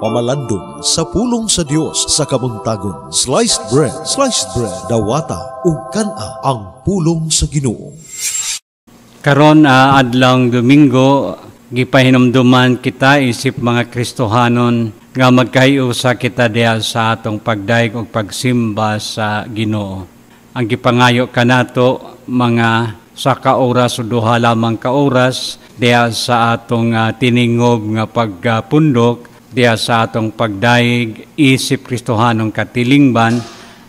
pamalandong sa pulong sa Dios sa kabuntagon. Sliced bread, dawata ug kana ang pulong sa Ginoo. Karon adlong Domingo, gipahinumduman kita isip mga Kristohanon nga magkayusa kita diha sa atong pagdaig ug pagsimba sa Ginoo. Ang gipangayo kanato mga sa kaoras o duha lamang kaoras diha sa atong tiningob nga pagpundok, diha sa atong pagdaig isip Kristohanong katilingban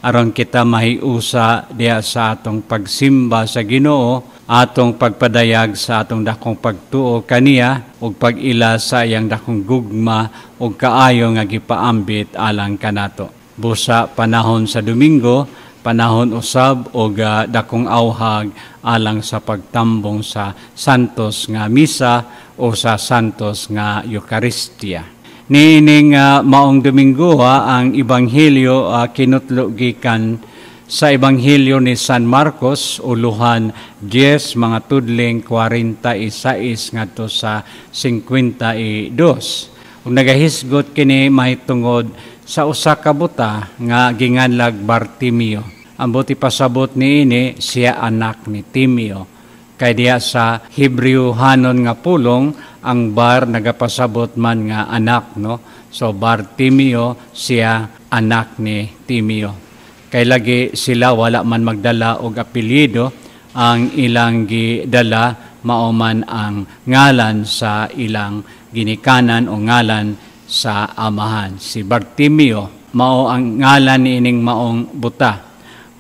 aron kita mahiusa diha sa atong pagsimba sa Ginoo, atong pagpadayag sa atong dakong pagtuo kaniya ug pag-ila sa iyang dakong gugma ug kaayo nga gipaambit alang kanato. Busa panahon sa Domingo, panahon usab og dakong awhag alang sa pagtambong sa santos nga misa o sa santos nga Eucharistia. Niining maong Domingo ang ebanghelyo kinutlo gikan sa ebanghelyo ni San Marcos uluhan 10 mga tudling 46 ngadto sa 52. Ug nagahisgot kini mahitungod sa usa ka buta nga ginganlag Bartimeo. Ang buti pasabot niini siya anak ni Timeo. Kay diya sa Hebrewhanon nga pulong ang bar nagapasabot man nga anak, no? So Bartimeo siya anak ni Timeo. Kay lagi sila wala man magdala og apelyido, ang ilang gidala mao man ang ngalan sa ilang ginikanan o ngalan sa amahan. Si Bartimeo mao ang ngalan niining maong buta.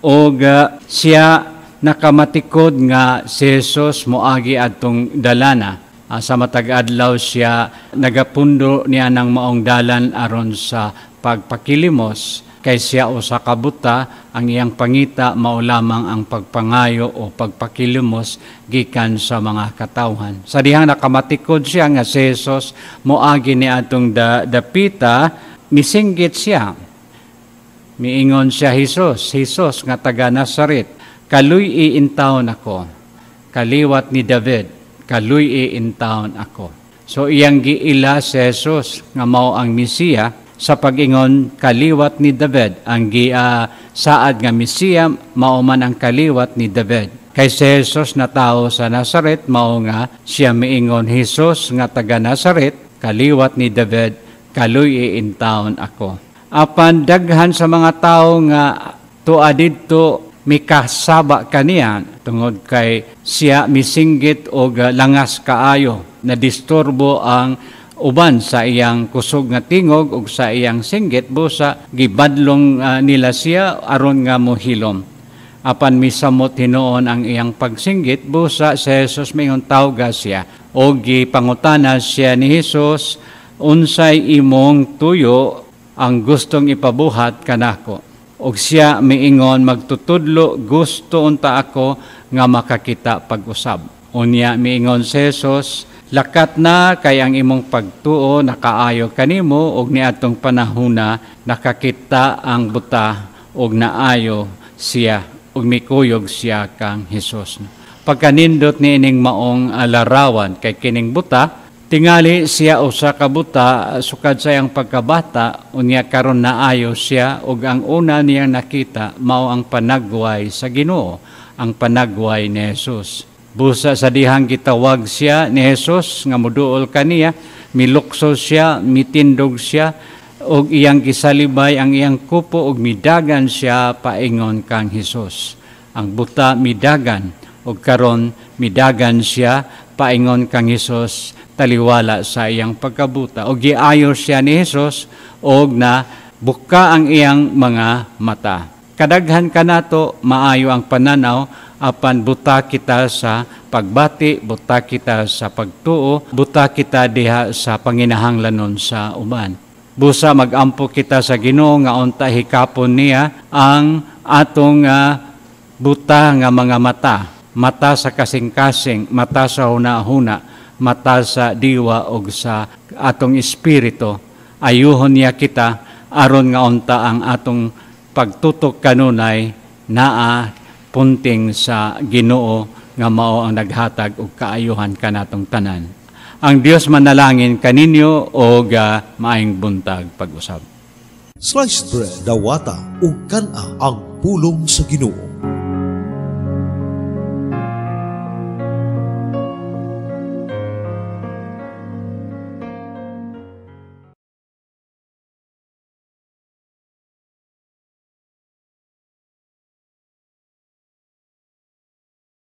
Og siya nakamatikod nga si Jesus moagi adtong dalana. Sa matag adlaw siya nagapundo niya ng maong dalan aron sa pagpakilimos. Kay siya usa ka buta, ang iyang pangita mao lamang ang pagpangayo o pagpakilimos gikan sa mga katawhan. Sa dihang nakamatikod siya nga si Jesus moagi ni atong dapita, misinggit siya. Miingon siya, Jesus nga taga Nazaret, kaluy iintawon ako. Kaliwat ni David, kaluy iintawon ako. So iyang giila si Jesus nga mao ang Mesiya. Sa pag-ingon kaliwat ni David, ang saad nga Mesiya mao man ang kaliwat ni David. Kay si Jesus na tao sa Nazaret mao nga siya miingon, Jesus nga taga Nazaret, kaliwat ni David, kaluy iintawon ako. Apan daghan sa mga tao nga tuwa didto mikasaba kaniya tungod kay siya misinggit og langas kaayo na disturbo ang uban sa iyang kusog nga tingog ug sa iyang singgit, busa gibadlong nila siya aron nga mohilom. Apan misamot hinuon ang iyang pagsinggit, busa si Jesus mingon tawga siya og gipangutana siya ni Jesus, unsay imong tuyo ang gustong ipabuhat kanako? Og siya miingon, magtutudlo gusto unta ako nga makakita pag-usab. Unya miingon si Jesus, lakat na kay ang imong pagtuo nakaayo kanimo og niadtong panahona nakakita ang buta og naayo siya og mikuyog siya kang Hesus. Pagkanindot niining maong larawan kay kining buta, tingali siya usa ka buta sukad sa iyang pagkabata, unya karon naayo siya ug ang una niyang nakita mao ang panagway sa Ginoo, ang panagway ni Jesus. Busa sa dihang gitawag siya ni Jesus nga moduol kaniya, milukso siya, mitindog siya og iyang gisalibay ang iyang kupo og midagan siya paingon kang Jesus. Ang buta midagan og karon midagan siya paingon kang Jesus taliwala sa iyang pagkabuta. Og giayo siya ni Jesus og na buka ang iyang mga mata. Kadaghan kanato maayo ang pananaw, apan buta kita sa pagbati, buta kita sa pagtuo, buta kita diha sa panginahanglanon sa uban. Busa magampo kita sa Ginoo nga unta hikapon niya ang atong buta nga mga mata. Mata sa kasing-kasing, mata sa huna-huna, mata sa diwa o sa atong espiritu. Ayuhon niya kita aron nga unta ang atong pagtutok kanunay naa punting sa Ginoo nga mao ang naghatag og kaayuhan kanatong tanan. Ang Dios manalangin kaninyo og maayong buntag pag-usab. Sliced Bread Dawata ug kana ang pulong sa Ginoo.